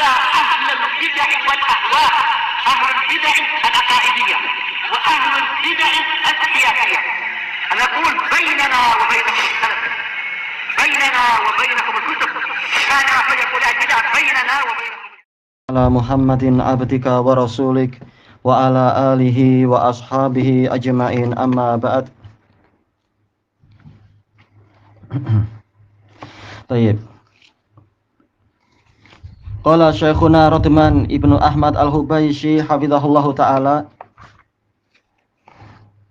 ada ahlul bid'ah wal ahwa, ahlul bid'ah al-aqaidiyah wa ahlul bid'ah al-siyasiyah. Ana aqul bainana wa bainakum al-salaf, bainana wa bainakum al-kutub, kana fayaqul al-bid'ah bainana wa bainakum ala Muhammadin abdika wa rasulik wa ala alihi wa ashabihi ajma'in, amma ba'd. Tayyib. Qala Syekhuna Radman Ibnu Ahmad Al-Hubayshi hafizahullahu taala.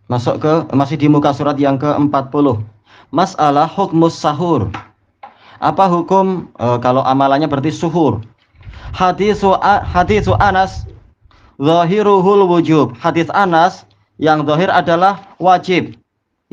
Masih di muka surat yang ke-40. Masalah hukmus sahur. Apa hukum kalau amalannya berarti suhur? Hadisu Anas zahiruhul wujub. Hadis Anas yang zahir adalah wajib.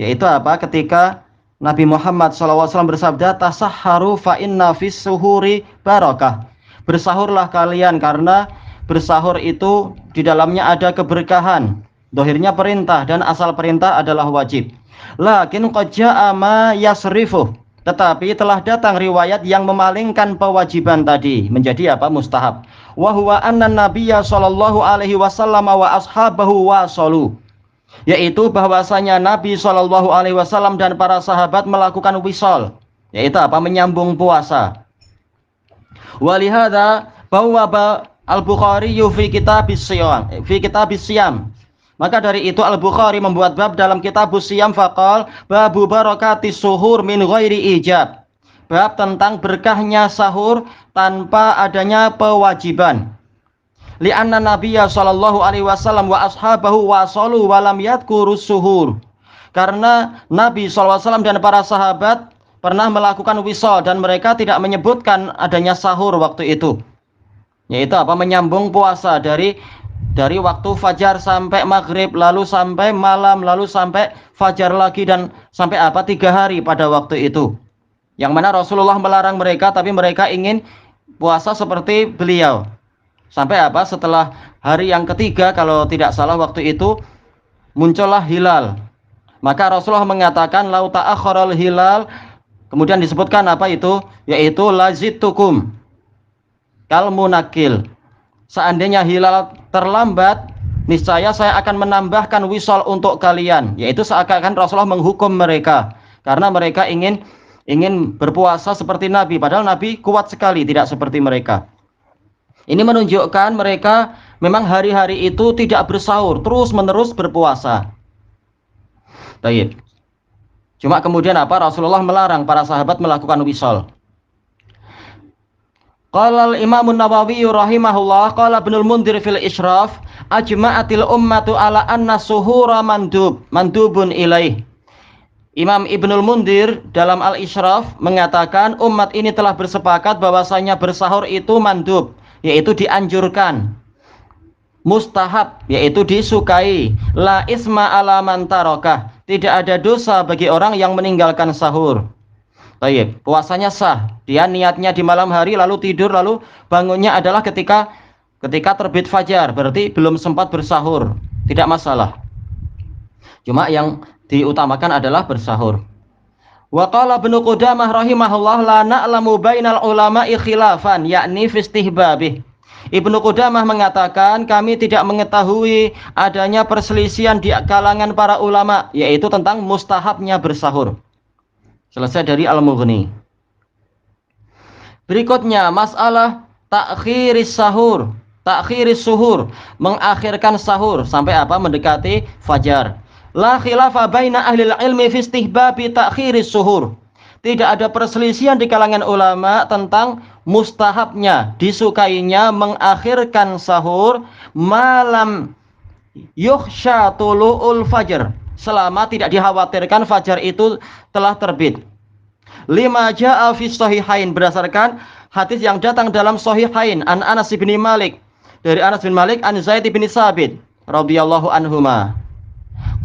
Yaitu apa? Ketika Nabi Muhammad SAW bersabda, tasahharu fa inna fis suhuri barakah. Bersahurlah kalian karena bersahur itu di dalamnya ada keberkahan. Zahirnya perintah dan asal perintah adalah wajib. Lakin qad jaa'a ma yasrifuh. Tetapi telah datang riwayat yang memalingkan kewajiban tadi menjadi apa? Mustahab. Wa huwa anna nabiyya sallallahu alaihi wasallam wa ashabahu wasalu. Yaitu bahwasanya Nabi sallallahu alaihi wasallam dan para sahabat melakukan wisal, yaitu apa? Menyambung puasa. Wa lihadza bawwaba al-Bukhari fi kitabis siyam. Maka dari itu Al-Bukhari membuat bab dalam kitabus siyam faqal babu barakatis suhur min ghairi ijab. Bab tentang berkahnya sahur tanpa adanya pewajiban. Li'anna nabiyya sallallahu alaihi wasallam wa ashabahu wasalu wa lam yadhkurus suhur. Karena Nabi sallallahu alaihi wasallam dan para sahabat pernah melakukan wisal dan mereka tidak menyebutkan adanya sahur waktu itu. Yaitu apa? Menyambung puasa dari waktu fajar sampai maghrib, lalu sampai malam, lalu sampai fajar lagi, dan sampai apa? 3 hari pada waktu itu. Yang mana Rasulullah melarang mereka, tapi mereka ingin puasa seperti beliau. Sampai apa? Setelah hari yang ketiga, kalau tidak salah waktu itu, muncullah hilal. Maka Rasulullah mengatakan, lau ta'akharal hilal, kemudian disebutkan apa itu? Yaitu lazitukum kal munakil. Seandainya hilal terlambat, niscaya saya akan menambahkan wisal untuk kalian. Yaitu seakan-akan Rasulullah menghukum mereka karena mereka ingin berpuasa seperti Nabi, padahal Nabi kuat sekali, tidak seperti mereka. Ini menunjukkan mereka memang hari-hari itu tidak bersahur, terus-menerus berpuasa. Baik. Cuma kemudian apa? Rasulullah melarang para sahabat melakukan wisal. Qala al-Imam an-Nawawi rahimahullah, qala Ibnul Mundhir fil Isyraf, ajma'atil ummatu ala anna suhura mandubun ilaih. Imam Ibnul Mundhir dalam Al-Isyraf mengatakan umat ini telah bersepakat bahwasanya bersahur itu mandub, yaitu dianjurkan. Mustahab, yaitu disukai. La isma ala man tarakah. Tidak ada dosa bagi orang yang meninggalkan sahur. Baik, puasanya sah. Dia niatnya di malam hari lalu tidur, lalu bangunnya adalah ketika terbit fajar, berarti belum sempat bersahur. Tidak masalah. Cuma yang diutamakan adalah bersahur. Wa qala Ibnu Qudamah rahimahullah la na'lamu bainal ulama'i khilafan, yakni fi istihbabih. Ibnu Qudamah mengatakan kami tidak mengetahui adanya perselisihan di kalangan para ulama, yaitu tentang mustahabnya bersahur. Selesai dari Al-Mughni. Berikutnya masalah ta'khiris suhur, mengakhirkan sahur sampai apa? Mendekati fajar. La khilafa baina ahlil ilmi fi istihbabi ta'khiris suhur. Tidak ada perselisihan di kalangan ulama tentang mustahabnya, disukainya mengakhirkan sahur malam yukhsha tulu'ul fajr, selama tidak dikhawatirkan fajar itu telah terbit. Lima ja'a fi sahihain, berdasarkan hadis yang datang dalam sahihain an Anas bin Malik, dari Anas bin Malik an Zaid bin Sabit radhiyallahu anhuma.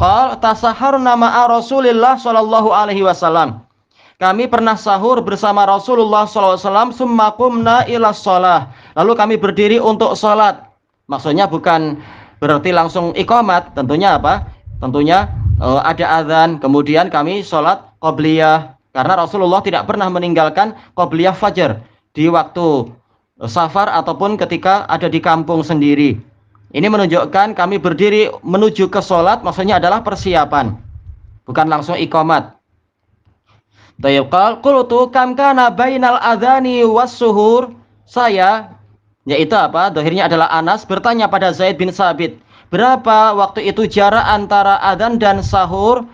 Qala tasaharna ma'a Rasulillah sallallahu alaihi wasallam. Kami pernah sahur bersama Rasulullah sallallahu alaihi wasallam, summa qumna ila shalah. Lalu kami berdiri untuk salat. Maksudnya bukan berarti langsung iqamat, tentunya apa? Tentunya ada azan, kemudian kami sholat qobliyah, karena Rasulullah tidak pernah meninggalkan qobliyah fajar di waktu safar ataupun ketika ada di kampung sendiri. Ini menunjukkan kami berdiri menuju ke sholat, maksudnya adalah persiapan, bukan langsung iqamat. Tayyib qultu kam kana bainal adhani was suhur. Saya, yaitu apa? Dohirnya adalah Anas, bertanya pada Zaid bin Sabit, berapa waktu itu jarak antara adzan dan sahur?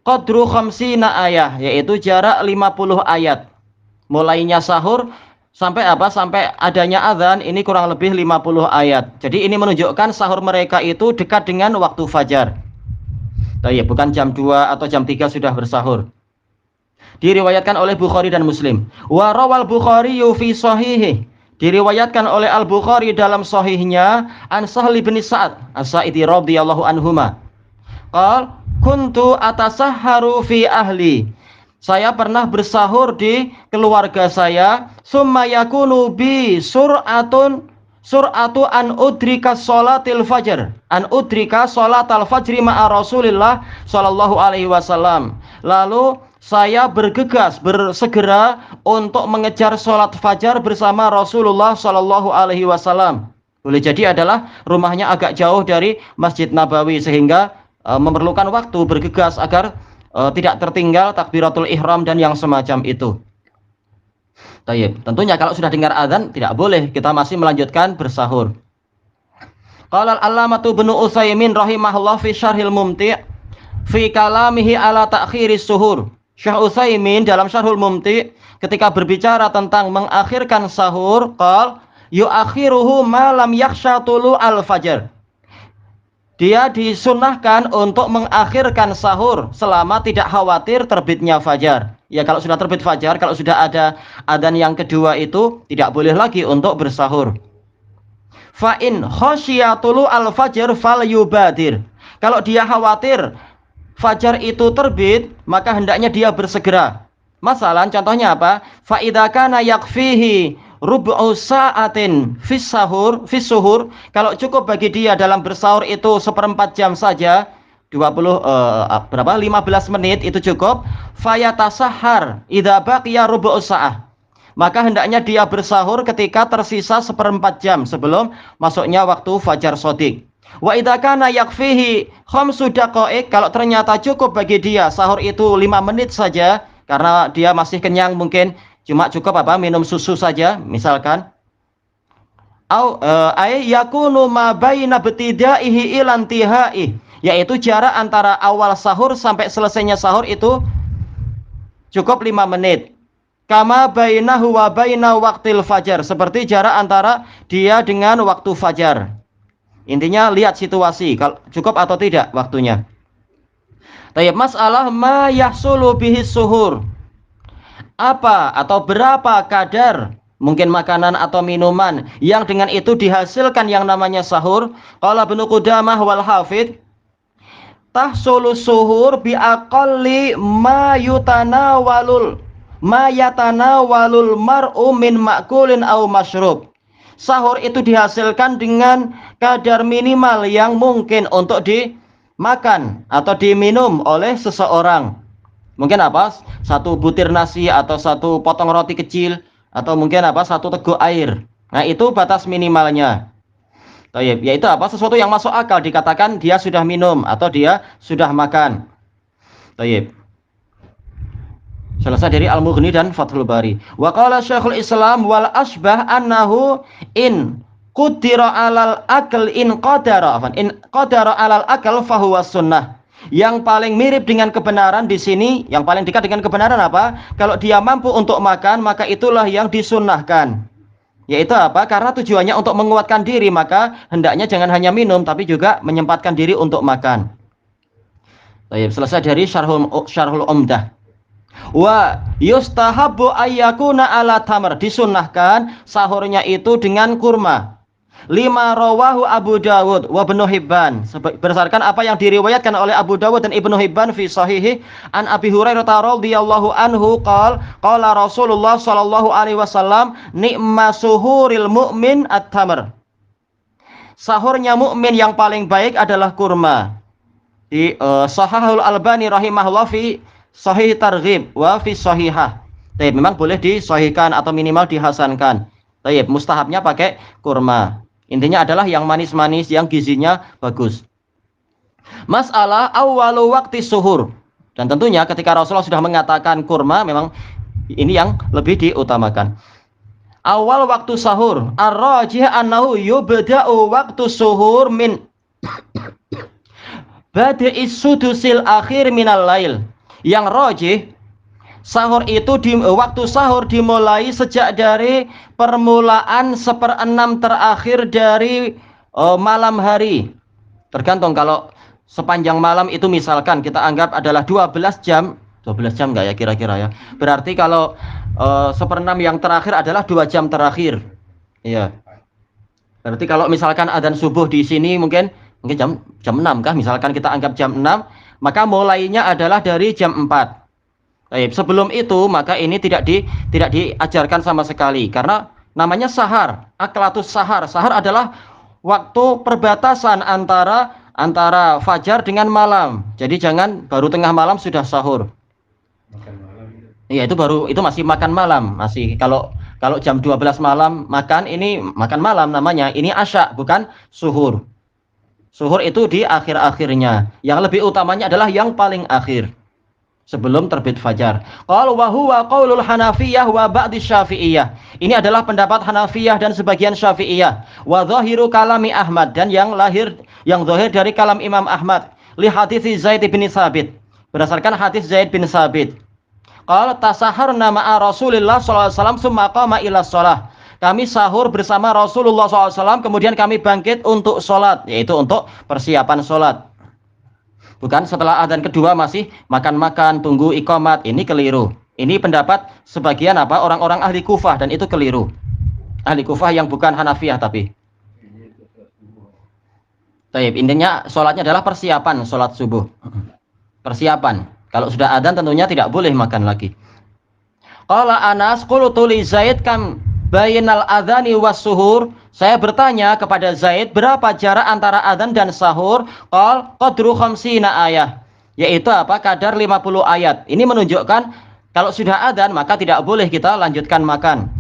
Qadru khamsina ayah, yaitu jarak 50 ayat. Mulainya sahur sampai apa? Sampai adanya adzan ini kurang lebih 50 ayat. Jadi ini menunjukkan sahur mereka itu dekat dengan waktu fajar. Tayyib, bukan jam 2 atau jam 3 sudah bersahur. Diriwayatkan oleh Bukhari dan Muslim. Wa rawal Bukhari fi sahihi. Diriwayatkan oleh Al-Bukhari dalam sahihnya an Sahl bin Sa'ad As-Sa'idi radhiyallahu anhuma. Kuntu atasahharu fi ahli. Saya pernah bersahur di keluarga saya. Summa yakunu bi sur'atu an udrika sholatil fajr. An udrika sholatal fajri ma'a Rasulillah sallallahu alaihi wasallam. Lalu saya bergegas, bersegera untuk mengejar sholat fajar bersama Rasulullah sallallahu alaihi wasallam. Boleh jadi adalah rumahnya agak jauh dari Masjid Nabawi sehingga memerlukan waktu bergegas agar tidak tertinggal takbiratul ihram dan yang semacam itu. Tayyib. Tentunya kalau sudah dengar azan tidak boleh kita masih melanjutkan bersahur. Qala al-allamatu Ibnu Utsaimin rahimahullah fi Syarhil Mumti' fi kalamihi ala ta'khiris suhur. Syekh Utsaimin dalam Syarhul Mumti' ketika berbicara tentang mengakhirkan sahur, qal yu'akhiruhu ma lam yakhsha tulu al-fajr. Dia disunahkan untuk mengakhirkan sahur selama tidak khawatir terbitnya fajar. Ya kalau sudah terbit fajar, kalau sudah ada adzan yang kedua itu tidak boleh lagi untuk bersahur. Fa in khasyiya tulu al-fajr falyubadir. Kalau dia khawatir fajar itu terbit, maka hendaknya dia bersegera. Masalah contohnya apa? Fa idza kana yakfihi rub'u sa'atin fis suhur, kalau cukup bagi dia dalam bersahur itu 1/4 jam saja, 15 menit itu cukup. Fayatasahhar idza baqiya rub'u sa'ah. Maka hendaknya dia bersahur ketika tersisa 1/4 jam sebelum masuknya waktu fajar shadiq. Wa idza kana yakfihi khamsu daqa'iq, kalau ternyata cukup bagi dia sahur itu 5 menit saja karena dia masih kenyang, mungkin cuma cukup minum susu saja misalkan. Ay yakunu ma baina ibtidaihi ila intihai, yaitu jarak antara awal sahur sampai selesainya sahur itu cukup 5 menit. Kama bainahu wa baina waqtil fajar, seperti jarak antara dia dengan waktu fajar. Intinya lihat situasi, kalau cukup atau tidak waktunya. Tayyib, masalah ma yahsulu bihi suhur. Apa atau berapa kadar mungkin makanan atau minuman yang dengan itu dihasilkan yang namanya sahur? Qala Ibnu Qudamah wal Hafidz, tahsulu suhur bi aqalli ma yatanawalul mar'u min ma'kulin aw masyrub. Sahur itu dihasilkan dengan kadar minimal yang mungkin untuk dimakan atau diminum oleh seseorang. Mungkin satu butir nasi atau satu potong roti kecil atau mungkin satu teguk air. Nah, itu batas minimalnya. Tayyib, yaitu sesuatu yang masuk akal dikatakan dia sudah minum atau dia sudah makan. Tayyib. Selesai dari Al-Mughni dan Fathul Bari. Wa qala Syekhul Islam wal asbah annahu in qadara alal akal alal akal fahuwa sunnah. Yang paling mirip dengan kebenaran di sini, yang paling dekat dengan kebenaran apa? Kalau dia mampu untuk makan, maka itulah yang disunnahkan. Yaitu karena tujuannya untuk menguatkan diri, maka hendaknya jangan hanya minum tapi juga menyempatkan diri untuk makan. Baik, selesai dari Syarhul Umdah. Wa yustahabbu ayyakuna ala tamr, disunnahkan sahurnya itu dengan kurma. 5 rawahu Abu Dawud wa Ibnu Hibban, berdasarkan apa yang diriwayatkan oleh Abu Dawud dan Ibnu Hibban fi sahihi an Abi Hurairah radhiyallahu anhu qala Rasulullah sallallahu alaihi wasallam ni'ma suhuril mu'min at-tamr. Sahurnya mukmin yang paling baik adalah kurma. Di Shahihul Albani rahimahullah fi Sahih Targhib wa fi Sahihah. Tapi memang boleh disahihkan atau minimal dihasankan. Tayyib, mustahabnya pakai kurma. Intinya adalah yang manis-manis, yang gizinya bagus. Masalah awwalu waqti suhur. Dan tentunya ketika Rasulullah sudah mengatakan kurma, memang ini yang lebih diutamakan. Awal waktu sahur, ar-rajih annahu yubda'u waktu suhur min badi'is sudusil akhir minal lail. Yang rajih, sahur itu waktu sahur dimulai sejak dari permulaan 1/6 terakhir dari malam hari. Tergantung, kalau sepanjang malam itu misalkan kita anggap adalah 12 jam enggak ya kira-kira ya. Berarti kalau 1/6 yang terakhir adalah 2 jam terakhir. Iya. Berarti kalau misalkan adzan subuh di sini mungkin jam 6 kah? Misalkan kita anggap jam 6, maka mulainya adalah dari jam 4. Baik, sebelum itu maka ini tidak diajarkan sama sekali karena namanya sahar, aklatus sahar. Sahar adalah waktu perbatasan antara fajar dengan malam. Jadi jangan baru tengah malam sudah sahur. Iya, itu masih makan malam. Masih kalau jam 12 malam makan, ini makan malam namanya. Ini asya, bukan suhur. Suhur itu di akhir-akhirnya. Yang lebih utamanya adalah yang paling akhir, sebelum terbit fajar. Qala wa huwa qaulul Hanafiyah wa ba'di Syafi'iyah. Ini adalah pendapat Hanafiyah dan sebagian Syafi'iyah. Wa dhahiru kalami Ahmad, dan yang zahir dari kalam Imam Ahmad. Li hadits Zaid bin Tsabit. Berdasarkan hadis Zaid bin Tsabit. Qala tasaharna ma'a Rasulillah sallallahu alaihi wasallam summa qama ila shalah. Kami sahur bersama Rasulullah SAW, kemudian kami bangkit untuk sholat, yaitu untuk persiapan sholat. Bukan setelah adzan kedua masih makan-makan, tunggu iqamat. Ini keliru. Ini pendapat sebagian orang-orang ahli Kufah, dan itu keliru. Ahli Kufah yang bukan Hanafiyah tapi. Taib, intinya sholatnya adalah persiapan sholat subuh. Persiapan. Kalau sudah adzan tentunya tidak boleh makan lagi. Qala Anas qultu li Zaid kam bainal adzani was suhur. Saya bertanya kepada Zaid, berapa jarak antara adzan dan sahur? Qal qadru khamsina ayah. Yaitu kadar 50 ayat. Ini menunjukkan kalau sudah adzan maka tidak boleh kita lanjutkan makan.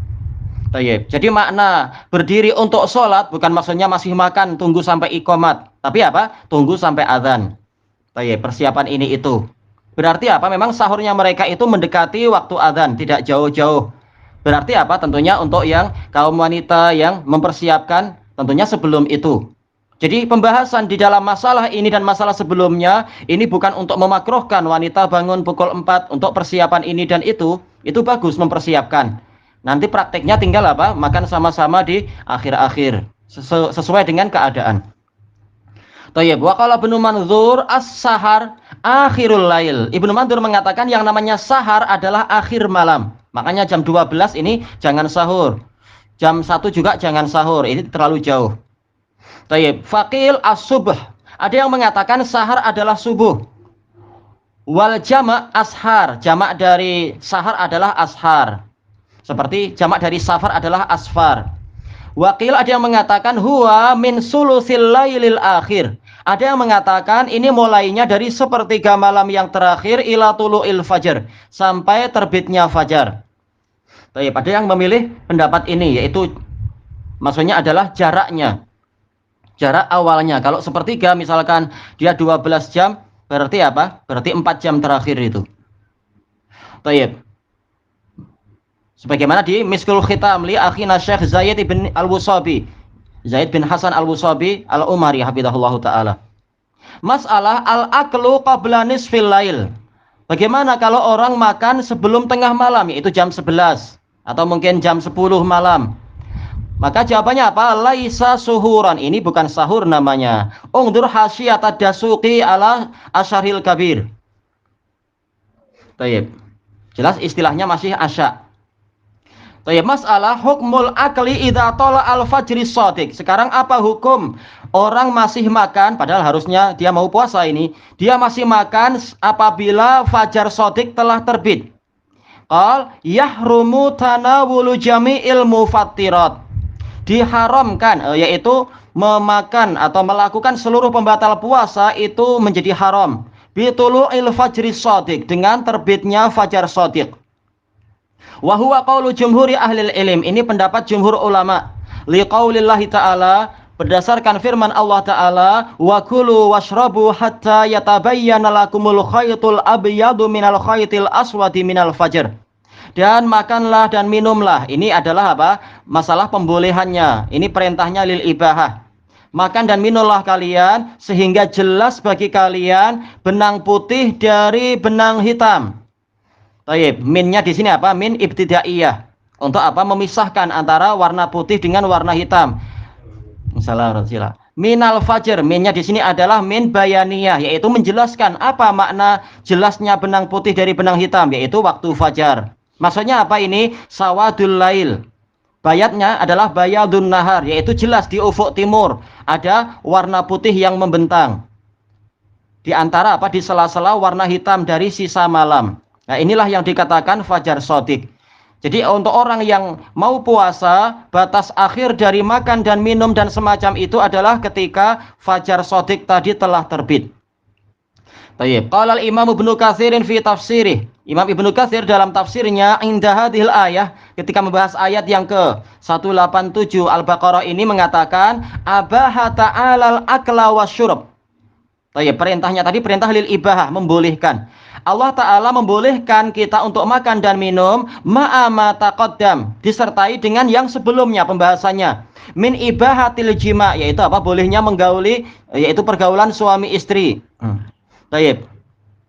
Tayyib. Jadi makna berdiri untuk sholat bukan maksudnya masih makan tunggu sampai iqamat, tapi tunggu sampai adzan. Tayyib. Persiapan ini itu. Berarti memang sahurnya mereka itu mendekati waktu adzan, tidak jauh-jauh. Berarti tentunya untuk yang kaum wanita yang mempersiapkan tentunya sebelum itu. Jadi pembahasan di dalam masalah ini dan masalah sebelumnya ini bukan untuk memakruhkan wanita bangun pukul 4 untuk persiapan ini dan itu bagus mempersiapkan. Nanti prakteknya tinggal makan sama-sama di akhir-akhir sesuai dengan keadaan. Thayyib, wa qala Ibnu Mandzur as-sahar akhirul lail. Ibnu Mandzur mengatakan yang namanya sahar adalah akhir malam. Makanya jam 12 ini jangan sahur. Jam 1 juga jangan sahur. Ini terlalu jauh. Thayyib, faqil as-subh. Ada yang mengatakan sahar adalah subuh. Wal jama' ashar. Jamak dari sahar adalah ashar. Seperti jamak dari safar adalah asfar. Wakil ada yang mengatakan huwa min sulusil lailil akhir. Ada yang mengatakan ini mulainya dari sepertiga malam yang terakhir ila tulu'il fajar, sampai terbitnya fajar. Tapi ada yang memilih pendapat ini, yaitu maksudnya adalah jaraknya. Jarak awalnya. Kalau sepertiga misalkan dia 12 jam, berarti Berarti 4 jam terakhir itu. Tayyib. Sebagaimana di Miskul Khitam li akhina Syekh Zaid bin Al-Wusabi. Zaid bin Hasan Al-Wusabi Al-Umari hafizahullahu taala. Masalah al-aklu qabla nisfil lail. Bagaimana kalau orang makan sebelum tengah malam, yaitu jam 11 atau mungkin jam 10 malam? Maka jawabannya laisa suhuran. Ini bukan sahur namanya. Ungdur hasyiyat ad-dasuqi ala asyaril kabir. Tayyib. Jelas istilahnya masih asya. Tayyib, masalah hukmul akli idza tala al-fajri shadiq. Sekarang apa hukum orang masih makan, padahal harusnya dia mau puasa ini, dia masih makan apabila fajar shadiq telah terbit. Qal yahrumu tanawulu jami'il mufattirat. Diharamkan, yaitu memakan atau melakukan seluruh pembatal puasa itu menjadi haram. Bitulu'il fajri shadiq, dengan terbitnya fajar shadiq. Wa huwa qaulu jumhuri ahlil ilm. Ini pendapat jumhur ulama. Liqaulillahi ta'ala, berdasarkan firman Allah Ta'ala, wa kulu washrabu hatta yatabayyana lakumul khaytul abyadu minal khaytil aswadi minal fajr. Dan makanlah dan minumlah. Ini adalah apa? Masalah pembolehannya. Ini perintahnya lil ibahah. Makan dan minumlah kalian sehingga jelas bagi kalian benang putih dari benang hitam. Taib, minnya di sini apa? Min ibtidaiyah. Untuk apa? Memisahkan antara warna putih dengan warna hitam. Assalamualaikum. Minal fajr, minnya di sini adalah min bayaniyah, yaitu menjelaskan apa makna jelasnya benang putih dari benang hitam, yaitu waktu fajar. Maksudnya apa ini? Sawadul lail. Bayatnya adalah bayadun nahar, yaitu jelas di ufuk timur ada warna putih yang membentang. Di antara apa? Di sela-sela warna hitam dari sisa malam. Nah, inilah yang dikatakan fajar shadiq. Jadi untuk orang yang mau puasa, batas akhir dari makan dan minum dan semacam itu adalah ketika fajar shadiq tadi telah terbit. Baik, qala al-Imam Ibnu Katsirin fi tafsirih. Imam Ibnu Katsir dalam tafsirnya inda hadhil ayah, ketika membahas ayat yang ke-187 Al-Baqarah ini mengatakan abaha ta'alal akla wasyurb. Baik, perintahnya tadi perintah lil ibahah, membolehkan. Allah Ta'ala membolehkan kita untuk makan dan minum ma'ama taqaddam, disertai dengan yang sebelumnya pembahasannya. Min ibahatil jima, yaitu apa? Bolehnya menggauli, yaitu pergaulan suami istri. Baik.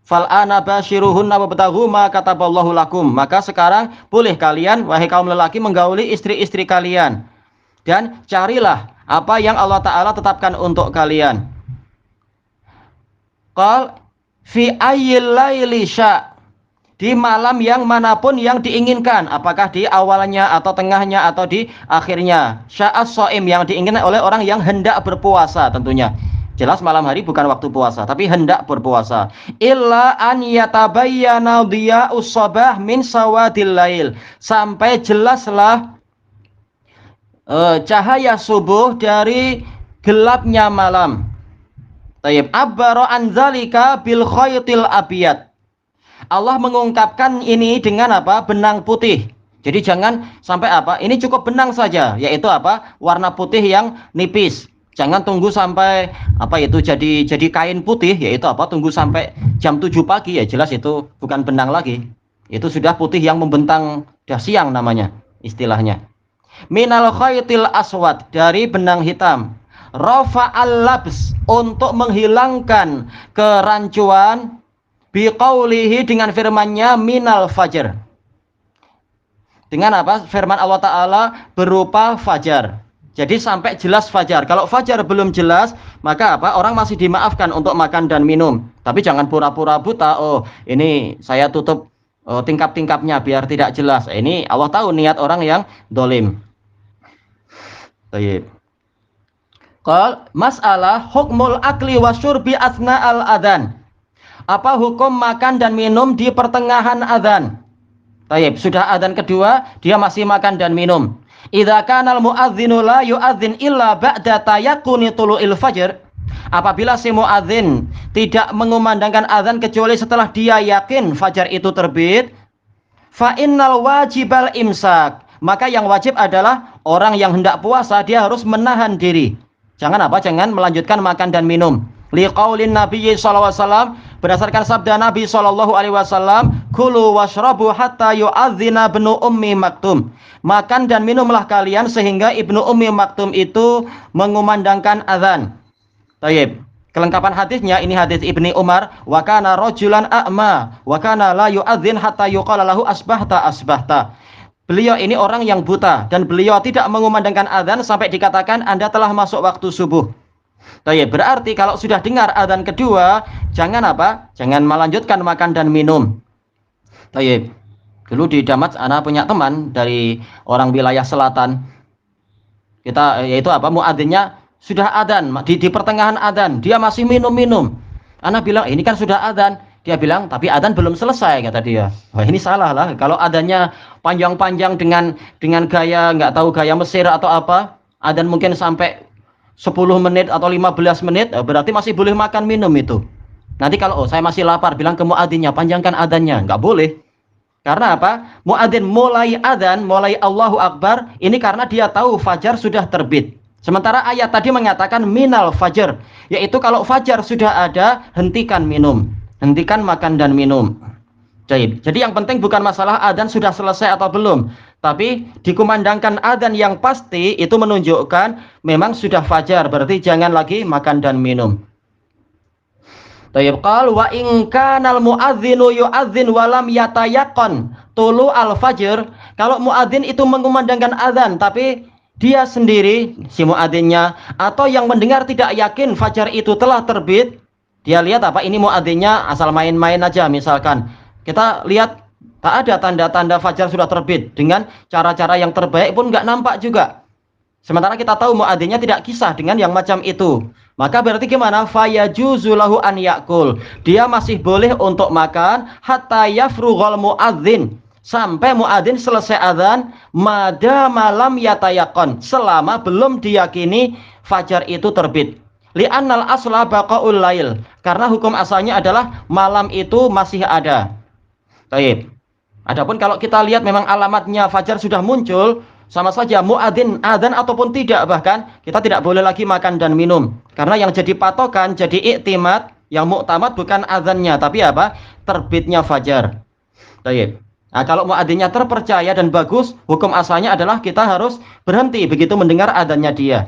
Fal'ana basyiruhunna wabtaghu ma kataballahu lakum. Maka sekarang boleh kalian, wahai kaum lelaki, menggauli istri-istri kalian. Dan carilah apa yang Allah Ta'ala tetapkan untuk kalian. Qal fi ayyil laili sya, di malam yang manapun yang diinginkan, apakah di awalnya atau tengahnya atau di akhirnya. Sya'as shaim, yang diinginkan oleh orang yang hendak berpuasa tentunya. Jelas malam hari bukan waktu puasa, tapi hendak berpuasa. Illa an yatabayyana diya'us sabah min sawadil lail, sampai jelaslah cahaya subuh dari gelapnya malam. Tayyib, abbara an dzalika bil khaytil abyad. Allah mengungkapkan ini dengan apa? Benang putih. Jadi jangan sampai apa? Ini cukup benang saja, yaitu apa? Warna putih yang nipis. Jangan tunggu sampai apa itu jadi kain putih, yaitu apa? Tunggu sampai jam 7 pagi, ya jelas itu bukan benang lagi. Itu sudah putih yang membentang, dah siang namanya istilahnya. Minal khaytil aswad, dari benang hitam. Rafa'al labs, untuk menghilangkan kerancuan, biqaulihi, dengan firman-Nya minal fajr. Dengan apa? Firman Allah Ta'ala berupa fajar. Jadi sampai jelas fajar. Kalau fajar belum jelas, maka apa? Orang masih dimaafkan untuk makan dan minum. Tapi jangan pura-pura buta. Oh, ini saya tutup tingkap-tingkapnya biar tidak jelas. Ini Allah tahu niat orang yang dolim. Baik. Qal mas'alah hukmul akli wasyurbi asna al-adhan. Apa hukum makan dan minum di pertengahan adzan? Baik, sudah adzan kedua, dia masih makan dan minum. Idza kana al-muadzinu la yu'adzin illa ba'da tayaqquni tulu'il fajr. Apabila si muadzin tidak mengumandangkan azan kecuali setelah dia yakin fajar itu terbit, fa innal wajibal imsak, maka yang wajib adalah orang yang hendak puasa dia harus menahan diri. Jangan apa? Jangan melanjutkan makan dan minum. Liqaulin Nabi sallallahu alaihi wasallam, berdasarkan sabda Nabi sallallahu alaihi wasallam, kulu washrabu hatta yu'adzina ibnu ummi maktum. Makan dan minumlah kalian sehingga ibnu ummi maktum itu mengumandangkan azan. Tayyib. Kelengkapan hadisnya, ini hadis Ibni Umar, wa kana rajulan a'ma wa kana la yu'adzin hatta yuqala lahu asbahta asbahta. Beliau ini orang yang buta dan beliau tidak mengumandangkan azan sampai dikatakan Anda telah masuk waktu subuh. Tayyib, berarti kalau sudah dengar adzan kedua, jangan apa? Jangan melanjutkan makan dan minum. Tayyib. Dulu di Damat ana punya teman dari orang wilayah selatan. Kita yaitu apa? Muadzinnya sudah adzan, di pertengahan adzan, dia masih minum-minum. Ana bilang, "Ini kan sudah adzan." Dia bilang, "Tapi adzan belum selesai," kata dia. Wah, ini salah lah. Kalau adzannya panjang-panjang dengan gaya nggak tahu gaya Mesir atau apa, adzan mungkin sampai 10 menit atau 15 menit, berarti masih boleh makan minum itu. Nanti kalau saya masih lapar, bilang ke muadzinnya, panjangkan adzannya. Nggak boleh. Karena apa? Muadzin mulai adzan, mulai Allahu Akbar, ini karena dia tahu fajar sudah terbit. Sementara ayat tadi mengatakan minal fajar, yaitu kalau fajar sudah ada, hentikan minum, hentikan makan dan minum. Jadi yang penting bukan masalah adzan sudah selesai atau belum, tapi dikumandangkan adzan yang pasti itu menunjukkan memang sudah fajar, berarti jangan lagi makan dan minum. Tayyib qal wa in kanal muadzinu yuadzin walam yatayaqqan tulu al-fajr. Kalau muadzin itu mengumandangkan adzan tapi dia sendiri si muadzinnya atau yang mendengar tidak yakin fajar itu telah terbit, dia lihat apa ini muadzinnya asal main-main aja, misalkan kita lihat tak ada tanda-tanda fajar sudah terbit, dengan cara-cara yang terbaik pun nggak nampak juga. Sementara kita tahu muadzinnya tidak kisah dengan yang macam itu. Maka berarti gimana? Fayajuzu lahu an yakul. Dia masih boleh untuk makan hatta yafrughal muadzin. Sampai muadzin selesai azan, madama lam yatayaqqan, selama belum diyakini fajar itu terbit. Li'annal asla baqaul lail. Karena hukum asalnya adalah malam itu masih ada. Baik. Adapun kalau kita lihat memang alamatnya fajar sudah muncul, sama saja muadzin adzan ataupun tidak, bahkan kita tidak boleh lagi makan dan minum. Karena yang jadi patokan, jadi iktimat, yang muktamad bukan adzannya, tapi apa? Terbitnya fajar. Baik. Nah, kalau muadzinnya terpercaya dan bagus, hukum asalnya adalah kita harus berhenti begitu mendengar adzannya dia.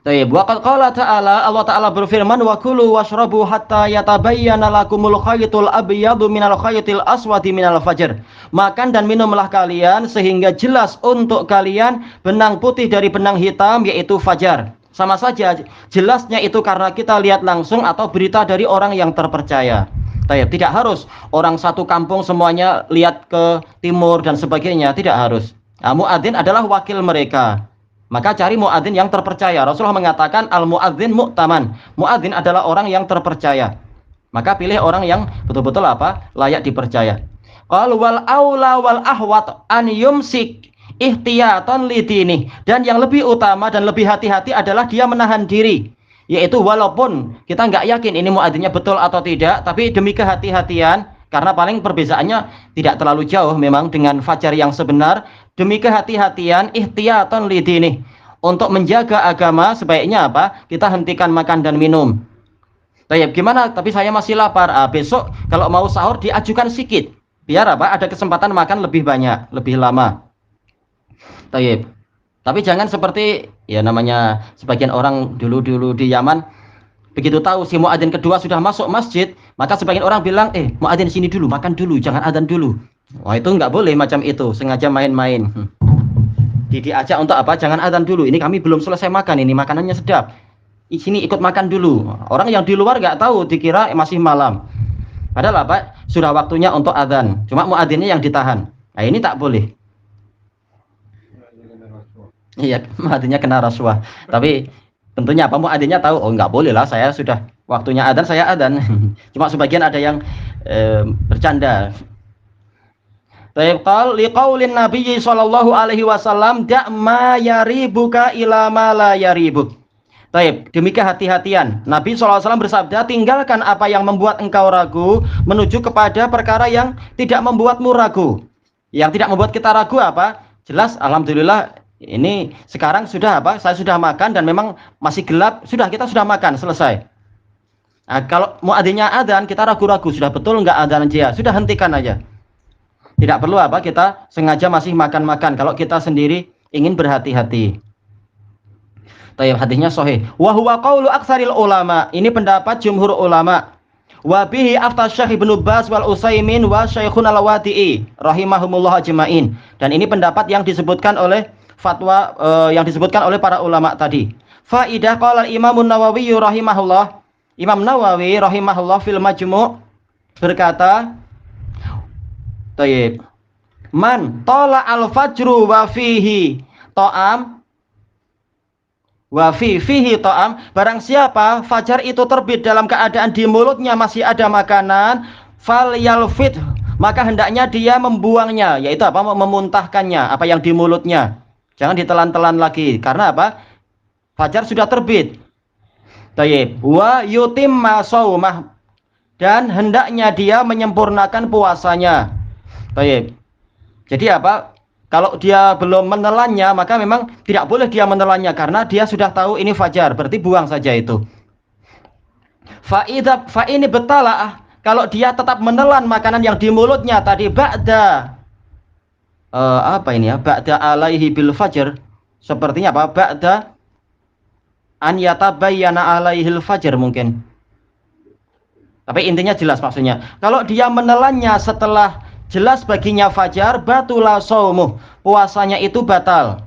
Baik, wa qala ta'ala, Allah Ta'ala berfirman, wa kulu washrabu hatta yatabayyana lakumul khaytul abyadu minal khaytil aswadi minal fajr. Makan dan minumlah kalian sehingga jelas untuk kalian benang putih dari benang hitam, yaitu fajar. Sama saja jelasnya itu karena kita lihat langsung atau berita dari orang yang terpercaya. Tidak harus orang satu kampung semuanya lihat ke timur dan sebagainya, tidak harus. Nah, muadzin adalah wakil mereka. Maka cari muadzin yang terpercaya. Rasulullah mengatakan al-muadzin mu'taman. Muadzin adalah orang yang terpercaya. Maka pilih orang yang betul-betul apa? Layak dipercaya. Qal wal aula wal ahwat an yumsik ihtiyatan lidini. Dan yang lebih utama dan lebih hati-hati adalah dia menahan diri. Yaitu walaupun kita nggak yakin ini muadzinnya betul atau tidak, tapi demi kehati-hatian, karena paling perbezaannya tidak terlalu jauh memang dengan fajar yang sebenar. Demi kehati-hatian, ihtiyatan lidini, untuk menjaga agama, sebaiknya apa? Kita hentikan makan dan minum. Tayyib, gimana? Tapi saya masih lapar. Besok kalau mau sahur diajukan sedikit, biar apa? Ada kesempatan makan lebih banyak, lebih lama. Tayyib. Tapi jangan seperti ya namanya sebagian orang dulu di Yaman, begitu tahu si muadzin kedua sudah masuk masjid, maka sebagian orang bilang, muadzin sini dulu, makan dulu, jangan adzan dulu. Wah, itu nggak boleh macam itu, sengaja main-main. Diajak untuk apa? Jangan adzan dulu, ini kami belum selesai makan, ini makanannya sedap. Di sini ikut makan dulu. Orang yang di luar nggak tahu, dikira masih malam. Padahal apa? Sudah waktunya untuk adzan. Cuma muadzinnya yang ditahan. Nah, ini tak boleh. Iya, muadzinnya kena rasuah. Tapi tentunya apa? Muadzinnya tahu, oh nggak boleh lah, saya sudah waktunya adzan, saya adzan. Cuma sebagian ada yang bercanda. Qal liqaulin Nabi sallallahu alaihi wasallam da' ma yaribuka ila ma la yaribuk. Baik, demikian hati-hatian. Nabi SAW bersabda, tinggalkan apa yang membuat engkau ragu, menuju kepada perkara yang tidak membuatmu ragu. Yang tidak membuat kita ragu apa? Jelas, alhamdulillah, ini sekarang sudah apa? Saya sudah makan dan memang masih gelap, kita sudah makan, selesai. Nah, kalau muadzinnya adzan, kita ragu-ragu, sudah betul enggak adzan dia? Sudah hentikan aja. Tidak perlu apa kita sengaja masih makan-makan kalau kita sendiri ingin berhati-hati. Tayyib, hadisnya sahih. Wa huwa qaulu aktsaril ulama. Ini pendapat jumhur ulama. Wa bihi afta Syekh Ibnu Baz wal Utsaimin wa Syekhun Al-Wadi'i rahimahumullah ajmain. Dan ini pendapat yang disebutkan oleh fatwa yang disebutkan oleh para ulama tadi. Faidah qala Imam Nawawi rahimahullah. Imam Nawawi rahimahullah fil Majmu' berkata, Tayyib. Man tola al-fajru wa fihi ta'am wa fihi ta'am, barang siapa fajar itu terbit dalam keadaan di mulutnya masih ada makanan, fal yalfit, maka hendaknya dia membuangnya, yaitu apa? Memuntahkannya apa yang di mulutnya. Jangan ditelan-telan lagi, karena apa? Fajar sudah terbit. Tayyib. Wa yutimma shaumah, dan hendaknya dia menyempurnakan puasanya. Baik. Jadi apa? Kalau dia belum menelannya, maka memang tidak boleh dia menelannya karena dia sudah tahu ini fajar, berarti buang saja itu. Fa ini betalah, kalau dia tetap menelan makanan yang di mulutnya tadi ba'da apa ini ya? Ba'da alaihi bil fajr. Sepertinya apa? Ba'da an yatabayyana alaihil fajr mungkin. Tapi intinya jelas maksudnya. Kalau dia menelannya setelah jelas baginya fajar, batula shaumuh, puasanya itu batal.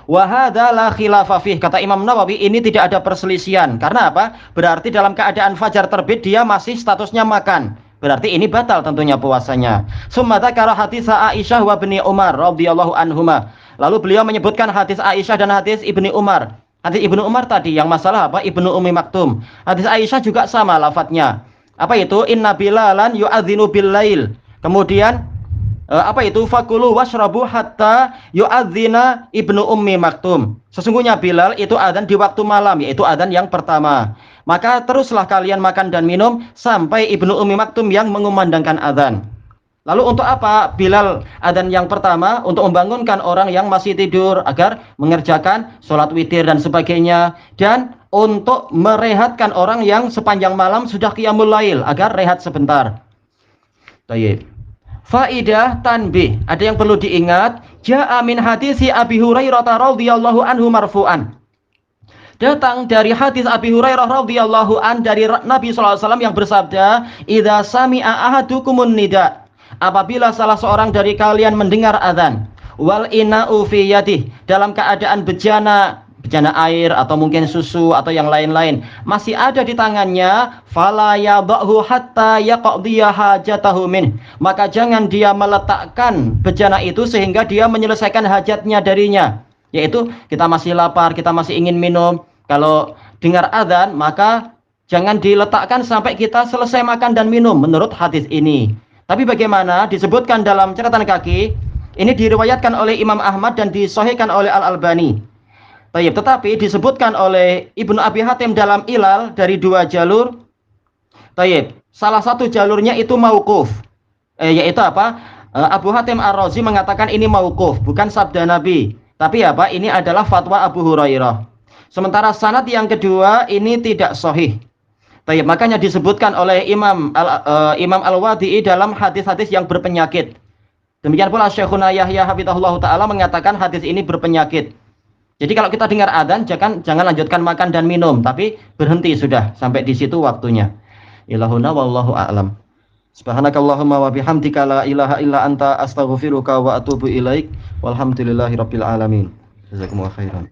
Wa hadza la khilafa fih, kata Imam Nawawi, ini tidak ada perselisihan. Karena apa? Berarti dalam keadaan fajar terbit dia masih statusnya makan. Berarti ini batal tentunya puasanya. Summa dzakara hadits Aisyah wa Ibnu Umar radhiyallahu anhuma. Lalu beliau menyebutkan hadis Aisyah dan hadis Ibnu Umar. Hadis Ibnu Umar tadi yang masalah apa? Ibnu Ummi Maktum. Hadis Aisyah juga sama lafadznya. Apa itu? Inna bilalan yu'adzinu bil lail. Kemudian apa itu? Fakulu washrabu hatta yu'adzina Ibnu Ummi Maktum. Sesungguhnya Bilal itu adzan di waktu malam, yaitu adzan yang pertama. Maka teruslah kalian makan dan minum sampai Ibnu Ummi Maktum yang mengumandangkan adzan. Lalu untuk apa Bilal adzan yang pertama? Untuk membangunkan orang yang masih tidur agar mengerjakan sholat witir dan sebagainya, dan untuk merehatkan orang yang sepanjang malam sudah qiyamul lail agar rehat sebentar. Baik. Faidah tanbih, ada yang perlu diingat. Ja'a min hadisi Abi Hurairah radhiyallahu anhu marfu'an. Datang dari hadis Abi Hurairah radhiyallahu an dari Nabi sallallahu alaihi wasallam yang bersabda, "Idza sami'a ahadukumun nida." Apabila salah seorang dari kalian mendengar azan, wal ina'u fi yadihi, dalam keadaan bejana air atau mungkin susu atau yang lain-lain masih ada di tangannya, fala yadhahu hatta yaqdiya hajatahu min, maka jangan dia meletakkan bejana itu sehingga dia menyelesaikan hajatnya darinya, yaitu kita masih lapar, kita masih ingin minum. Kalau dengar azan maka jangan diletakkan sampai kita selesai makan dan minum menurut hadis ini. Tapi bagaimana? Disebutkan dalam catatan kaki, ini diriwayatkan oleh Imam Ahmad dan disahihkan oleh Al-Albani. Baik, tetapi disebutkan oleh Ibnu Abi Hatim dalam Ilal dari dua jalur. Baik, salah satu jalurnya itu mauquf. Yaitu apa? Abu Hatim Ar-Razi mengatakan ini mauquf, bukan sabda Nabi. Tapi apa? Ini adalah fatwa Abu Hurairah. Sementara sanad yang kedua ini tidak sahih. Baik, makanya disebutkan oleh Imam Al-Wadi'i dalam hadis-hadis yang berpenyakit. Demikian pula Syekhuna Yahya hafizahullah taala mengatakan hadis ini berpenyakit. Jadi kalau kita dengar adzan jangan lanjutkan makan dan minum, tapi berhenti sudah sampai di situ waktunya. Ilahuna wallahu a'lam. Subhanakallahumma wa bihamdika la ilaha illa anta astaghfiruka wa atubu ilaik. Walhamdulillahirabbil alamin. Jazakumullahu khairan.